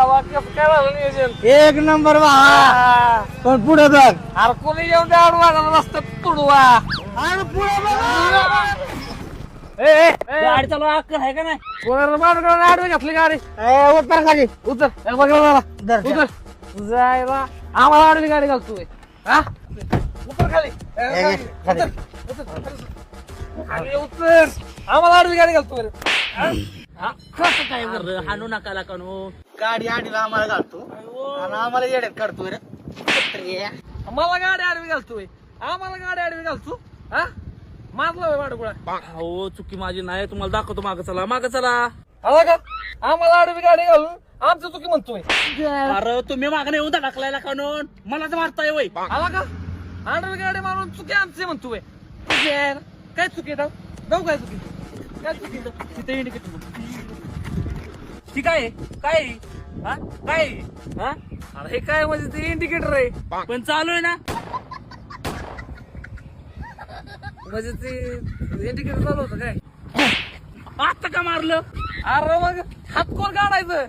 भावा कसं काय झालं नियोजन एक नंबर भावा पण पुढे बघ अरे कोणी येऊन द्या आडवा रस्त्यात तुडवा अरे पुढे बघ गाडी चालू अक्कल आहे का नाही कोणाला माडून आडवे घातली गाडी उत्तर खाली उतर बघा उतर जायला आम्हाला आडवी गाडी घालतोय हा उतर खाली खाली. खाली उतर आम्हाला आडवी गाडी घालतोय कसं काय बरं हाणू नका लाकानू गाडी आडीला आम्हाला घालतो आणि आम्हाला येड्यात काढतो रे मला गाडी आडवी घालतोय आम्हाला गाडी आडवी घालतो हा मारला वाडगुळा हो चुकी माझी नाही तुम्हाला दाखवतो मागं चला आला का आम्हाला आडवी गाडी घालून आमचं चुकी म्हणतोय अरे तुम्ही मागणे येऊन टाकलाय लाकानून मलाच मारताय वय आला का आडवी गाडी मारून चुकी आमची म्हणतोय काय चुकी जाऊ काय चुकी काय चुकी तिथे इंडिकेटर ठीक आहे काय हा काय हा अरे हे काय म्हणजे ते इंडिकेटर आहे पण चालू आहे ना म्हणजे ते इंडिकेटर चालू होतं काय आता का मारलं अरे मग हात कोण काढायचं